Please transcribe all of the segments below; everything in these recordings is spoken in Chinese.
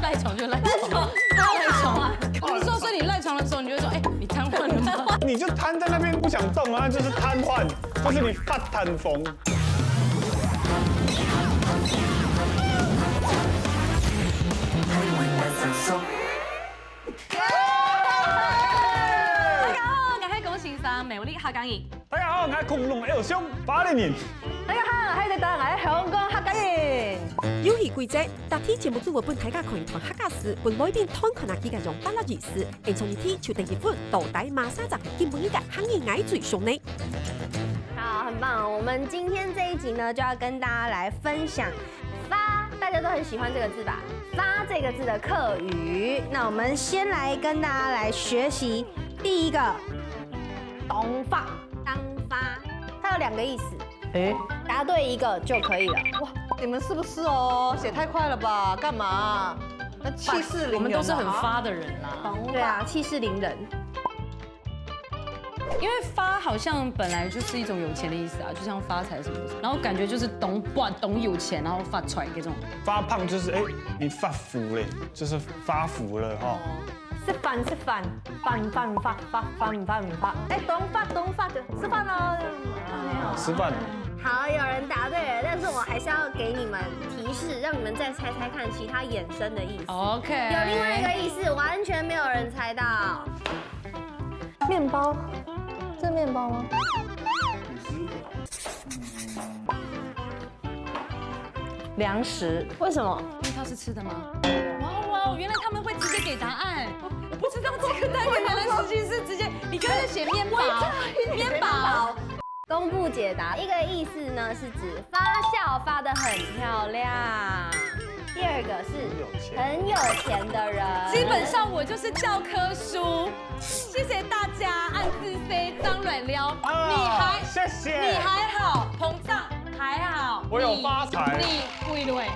赖床就赖床，他赖床。不是说，所以你赖床的时候，你就会说，哎，你瘫痪了吗？你就瘫在那边不想动啊，就是瘫痪，就是你发瘫风。大家好，我係恭喜生美麗客家人。大家好，我係恐龍 L 兄8年。大家好，我係迪達，我係香港客家人。遊戲規則：答題節目組會本大家可以同客家時，本每邊攤看下幾個種巴拉語詞，並從一題就定一分，到底馬沙集基本一個行業愛最凶呢？好，很棒。我们今天这一集呢，就要跟大家来分享“发”，大家都很喜欢这个字吧？“发”这个字的客语。那我们先来跟大家来学习第一个“当发”，当发，它有2个意思。答对一个就可以了。哇，你们是不是哦？写太快了吧？干嘛？那气势凌人啊。我们都是很发的人啦。对啊，气势凌人。因为发好像本来就是一种有钱的意思啊，就像发财什么的，然后感觉就是懂有钱，然后发出来这种。发胖就是你发福嘞，就是发福了哈。是饭，哎，东发就吃饭喽。吃饭。好，有人答对了，但是我还是要给你们提示，让你们再猜猜看其他衍生的意思。OK。有另外一个意思，完全没有人猜到。面包，这是面包吗？粮食，为什么？因为它是吃的吗？哇，原来他们会直接给答案。我不知道这个单元原来实际是直接，你刚才写面包，面包。公布解答，一个意思呢是指发笑发得很漂亮，第二个是很有钱的人。基本上我就是教科书，谢谢大家，暗自 C 张软撩，谢谢，你还好，膨胀还好，我有发财，你贵对。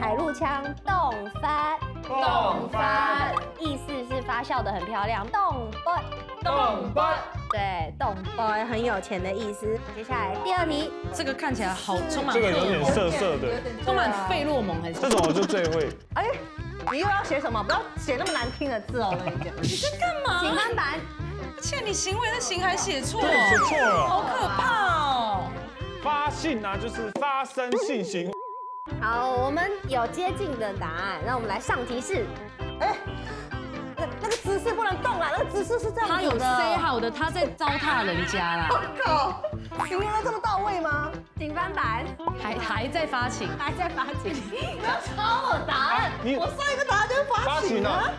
海陆腔动翻，意思是发笑得很漂亮，动波。对，动波很有钱的意思。接下来第2题，这个看起来好充满，这个有点涩涩的，充满费洛蒙还是？这种我就最会。哎，你又要写什么？不要写那么难听的字哦，我跟你讲。你在干嘛？请翻版。欠你行为的行还写错，写错了，好可怕哦！发信啊，就是发生性行。好，我们有接近的答案，让我们来上提示。哎，那个姿势不能动啦，那个姿势是这样子的。他有 say 好的，他在糟蹋人家啦。靠，形容的这么到位吗？请翻版。还在发情，还在发情。不要抄我答案，我上一个答案就是发情啊。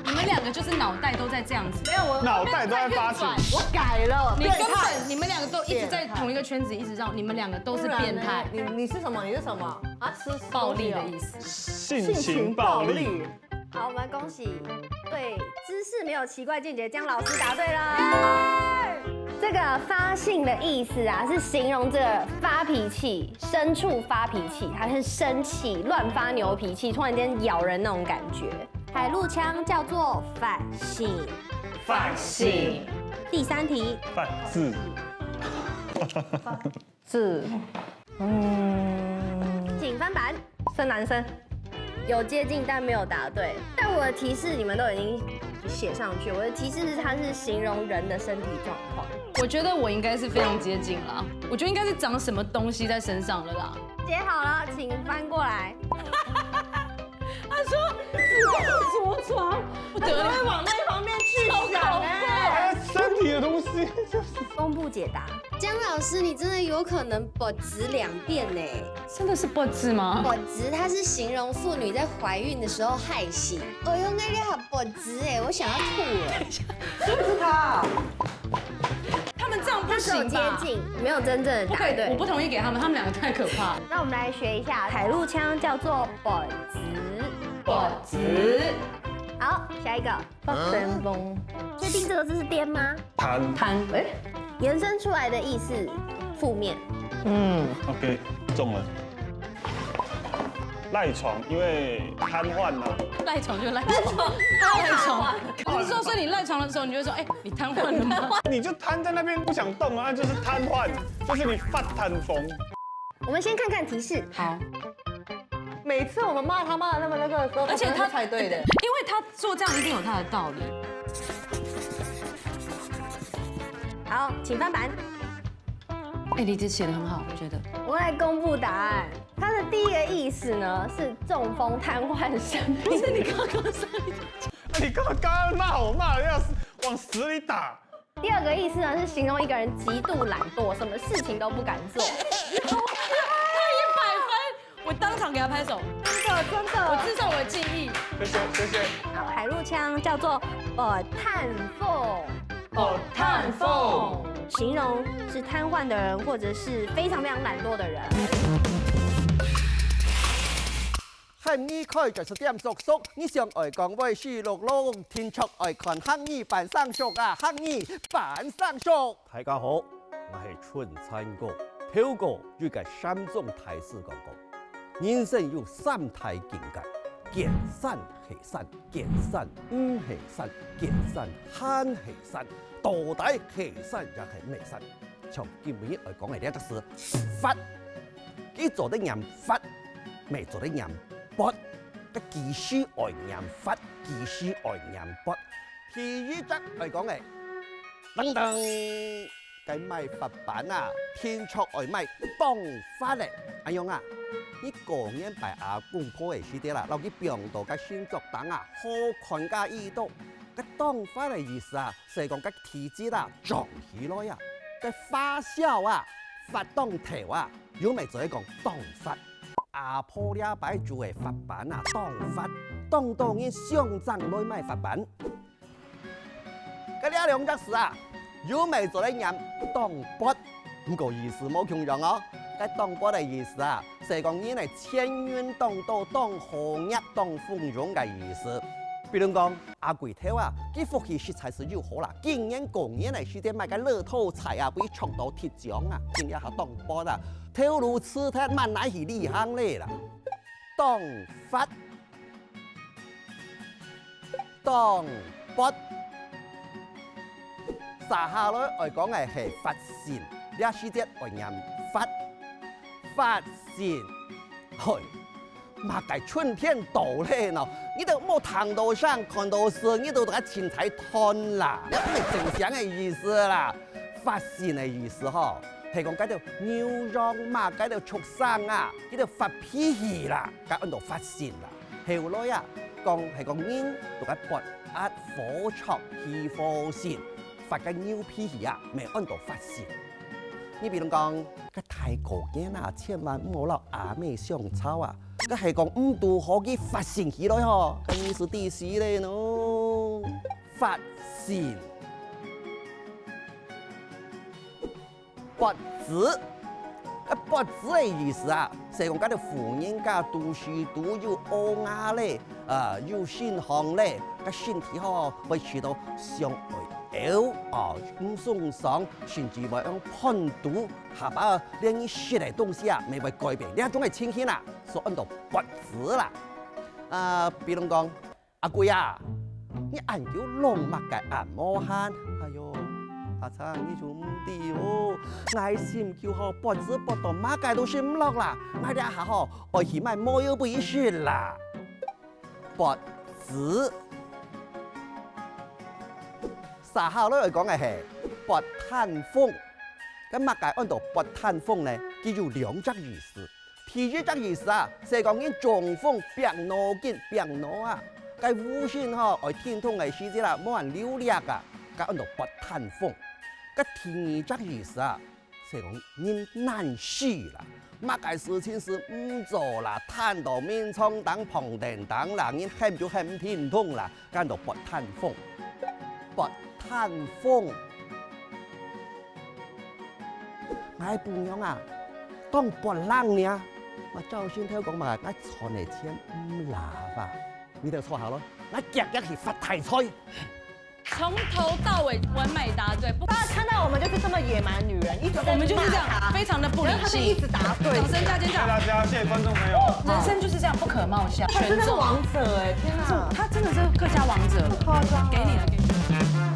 你们2个就是脑袋都在这样子，没有我脑袋都在发情，我改了。你根本你们2个都一直在同一个圈子一直绕，你们2个都是变态。你是什么？你是什么？啊，吃暴力的意思，性情暴力。好，我们恭喜对知识没有奇怪见解，江老师答对了。这个发性的意思啊，是形容这个发脾气、牲畜发脾气，他很生气、乱发牛脾气，突然间咬人那种感觉。海陆腔叫做反性。第3题，反字。字，请翻版。生男生。有接近但没有答对，但我的提示你们都已经写上去。我的提示是它是形容人的身体状况。我觉得我应该是非常接近啦，我觉得应该是长什么东西在身上了啦。写好了，请翻过来。他说子宫着床，不得了，会往那一方面去想哎。身体的东西就是。公布解答，江老师，你真的有可能不值2遍呢。真的是不字吗？不值，它是形容妇女在怀孕的时候害喜。哎呦，那里好不值哎，我想要吐了。是不是他？他们这样不是有接行吧？近，没有真正的不可以，答对。我不同意给他们，他们2个太可怕了。那我们来学一下海陆腔，叫做不值。好，下一个。发神风。确定这个字是颠吗？摊，哎，延伸出来的意思，负面。OK， 中了。赖床，因为瘫痪了。赖床就赖床，他赖床。不是说，所以你赖床的时候，你就会说，哎，你瘫痪了吗？你就瘫在那边不想动啊，就是瘫痪，就是你发瘫风。我们先看看提示。好，每次我们骂他骂的那么那个的时候，而且他才对的。因为他做这样一定有他的道理。好，请翻版。哎，李子写的很好，我觉得。我来公布答案。它的第一个意思呢是中风瘫痪生病。不是你刚刚说你刚刚骂我骂的要死，往死里打。第二个意思呢是形容一个人极度懒惰，什么事情都不敢做。他100分，我当场给他拍手。真的，我至少我的记忆。谢谢。好，海陆腔叫做瘫凤。探凤，形容是瘫痪的人，或者是非常懒惰的人。汉语开就是点熟熟，你上爱讲话是落落，天出爱看汉语版上熟啊，汉语版上熟。大家好，我是春餐哥，跳过要嘅3種提示講講，人生有3大境界。見山係山，見山唔係山，見山慳係山，到底係山又係咩山？從基本嚟講係呢一個是法，佢做得人法，未做得人法，個技師愛人法，技師愛人法。第一則嚟講係等等，計賣法版啊，天出愛賣當法咧，阿勇啊！你過年拜阿公婆嘅時啲啦，留啲病度嘅先作等啊，好看家意到，個當法嘅意思啊，係講個體質啦壯起來啊，個發酵啊，發當頭啊，有咪就係講當法。阿婆呢擺做嘅法版啊，當法，當然上漲來賣法版。嗰兩隻字啊，有咪就係人當筆，唔個意思冇強樣哦。個當筆嘅意思啊，係講你係千運當道、當紅日、當豐榮嘅意思。比如講阿貴頭啊，佢福氣實在是又好啦，今年過年嚟時啲買個樂透彩啊，俾衝到鐵獎啊，今日係當筆啊，頭路吃得慢乃係厲害咧啦。當法，當筆，撒下來我講嘅係發善，呢時啲我人發。發現，嘿，馬街春天到咧喏，你都冇行到山看到樹，你都得錢財吞啦，呢唔係正常嘅意思啦。發現嘅意思嗬，係講嗰條牛肉馬嗰條畜生啊，嗰條發脾氣啦，咁按度發現啦。後來啊，係講人讀個拔壓火燭氣火線，發個牛脾氣啊，咪按度發現。你比如講，個泰國人啊，千萬唔好落阿妹上草啊！個係講唔到可以發現起來嗬，個意思第四咧喏，發現。拔子，個拔子嘅意思啊，係講嗰啲婦人家讀書讀要歐雅咧，要先行咧，個身體嗬會起到上唔鬆爽，甚至會用判斷下巴連你食嘅東西啊，未會改變，呢一種係清顯啦，所按到拔子啦。比如講，阿貴啊，你按叫龍脈嘅按摩hand，哎呦，阿生你做唔掂哦，愛心叫好拔子拔到馬界都先唔落啦，我哋下嗬，我起碼冇要不一說啦，拔子。撒下來講嘅係拔炭風，咁乜解按到拔炭風呢？叫做兩則意思。第一則意思啊，係講緊中風病腦筋病腦啊，個無線嗬，愛天通嘅時節啦，冇人流力啊，咁按到拔炭風。個第二則意思啊，係講人難死啦，乜解事情是唔做啦，攤到面窗等旁電等啦，人喊就喊天通啦，咁按到拔炭風，拔炭風，我半樣啊，當拔冷呢，我周先聽講嘛，我坐嚟錢唔拿吧，你就錯下咯，我日日去發大財。從頭到尾完美答對，大家看到我們就是這麼野蠻女人，一直我們就是這樣，非常的不理性，一直答對。掌聲加尖叫！謝謝大家，謝謝觀眾朋友。人生就是這樣，不可貌相。他真的是王者哎，天哪！他真的是客家王者，誇張，給你了，給你了。